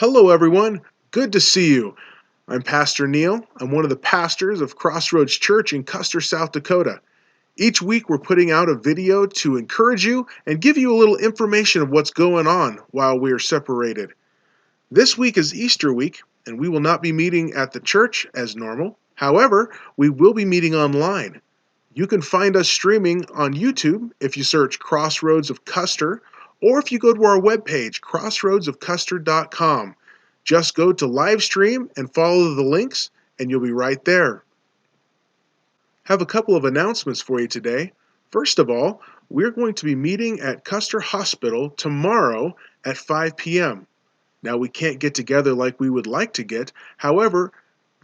Hello, everyone. Good to see you. I'm Pastor Neil. I'm one of the pastors of Crossroads Church in Custer, South Dakota. Each week, we're putting out a video to encourage you and give you a little information of what's going on while we are separated. This week is Easter week, and we will not be meeting at the church as normal. However, we will be meeting online. You can find us streaming on YouTube if you search Crossroads of Custer, or if you go to our webpage, crossroadsofcuster.com. Just go to live stream and follow the links, and you'll be right there. Have a couple of announcements for you today. First of all, we're going to be meeting at Custer Hospital tomorrow at 5 p.m. Now, we can't get together like we would like to get. However,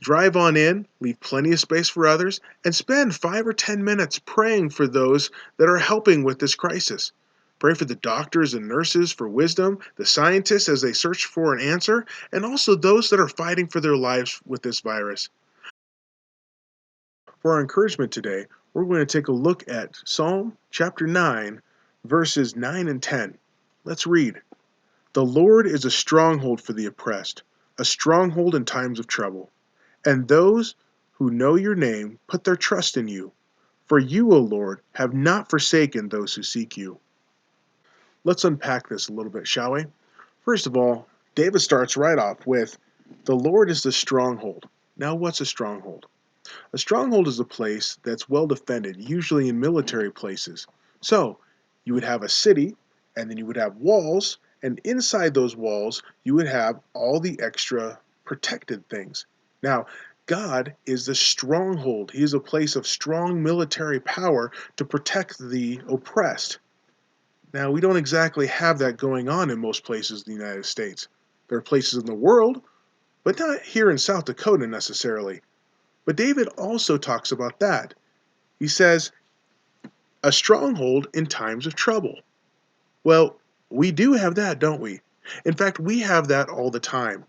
drive on in, leave plenty of space for others, and spend 5 or 10 minutes praying for those that are helping with this crisis. Pray for the doctors and nurses for wisdom, the scientists as they search for an answer, and also those that are fighting for their lives with this virus. For our encouragement today, we're going to take a look at Psalm chapter 9, verses 9 and 10. Let's read. The Lord is a stronghold for the oppressed, a stronghold in times of trouble. And those who know your name put their trust in you. For you, O Lord, have not forsaken those who seek you. Let's unpack this a little bit, shall we? First of all, David starts right off with, the Lord is the stronghold. Now, what's a stronghold? A stronghold is a place that's well defended, usually in military places. So, you would have a city, and then you would have walls, and inside those walls, you would have all the extra protected things. Now, God is the stronghold. He is a place of strong military power to protect the oppressed. Now, we don't exactly have that going on in most places in the United States. There are places in the world, but not here in South Dakota necessarily. But David also talks about that. He says, a stronghold in times of trouble. Well, we do have that, don't we? In fact, we have that all the time.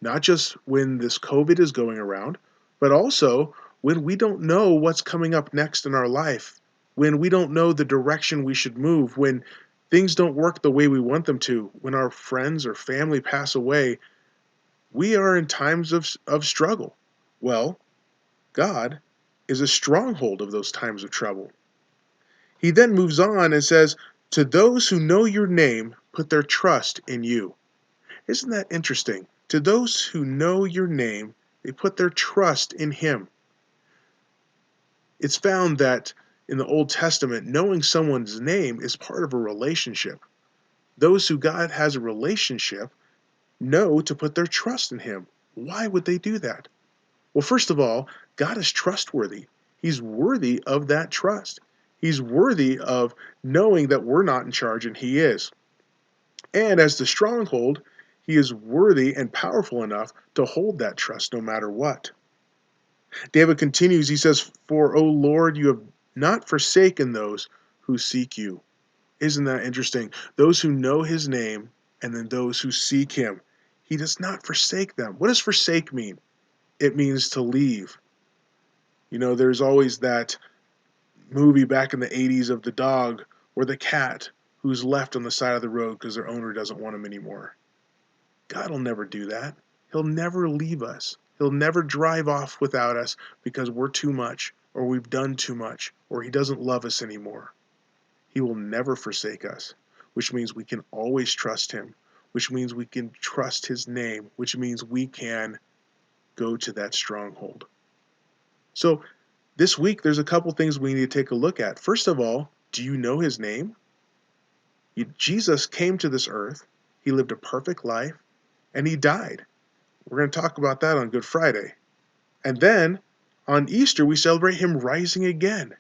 Not just when this COVID is going around, but also when we don't know what's coming up next in our life, when we don't know the direction we should move, when things don't work the way we want them to, when our friends or family pass away, we are in times of struggle. Well, God is a stronghold of those times of trouble. He then moves on and says, to those who know your name, put their trust in you. Isn't that interesting? To those who know your name, they put their trust in him. It's found that in the Old Testament, knowing someone's name is part of a relationship. Those who God has a relationship know to put their trust in him. Why would they do that? Well, first of all, God is trustworthy. He's worthy of that trust. He's worthy of knowing that we're not in charge and he is. And as the stronghold, he is worthy and powerful enough to hold that trust no matter what. David continues, he says, for, O Lord, you have not forsaken those who seek you. Isn't that interesting? Those who know his name and then those who seek him. He does not forsake them. What does forsake mean? It means to leave. You know, there's always that movie back in the 80s of the dog or the cat who's left on the side of the road because their owner doesn't want him anymore. God will never do that. He'll never leave us. He'll never drive off without us because we're too much or we've done too much or he doesn't love us anymore. He will never forsake us, which means we can always trust him, which means we can trust his name, which means we can go to that stronghold. So this week, there's a couple things we need to take a look at. First of all, do you know his name? Jesus came to this earth. He lived a perfect life, and he died. We're going to talk about that on Good Friday. And then on Easter, we celebrate him rising again.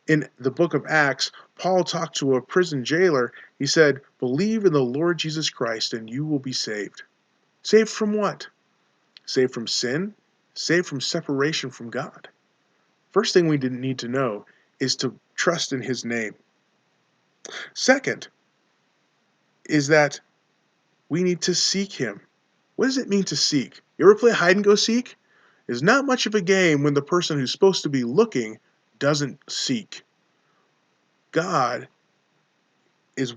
In the book of Acts, Paul talked to a prison jailer. He said, believe in the Lord Jesus Christ, and you will be saved. Saved from what? Saved from sin, saved from separation from God. First thing we didn't need to know is to trust in his name. Second is that we need to seek him. What does it mean to seek? You ever play hide and go seek? It's not much of a game when the person who's supposed to be looking doesn't seek. God is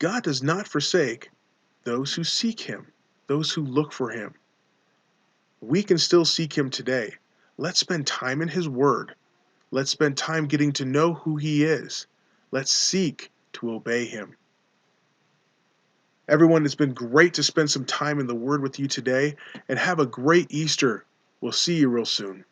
God does not forsake those who seek Him, those who look for Him. We can still seek Him today. Let's spend time in His Word. Let's spend time getting to know who He is. Let's seek to obey Him. Everyone, it's been great to spend some time in the Word with you today, and have a great Easter. We'll see you real soon.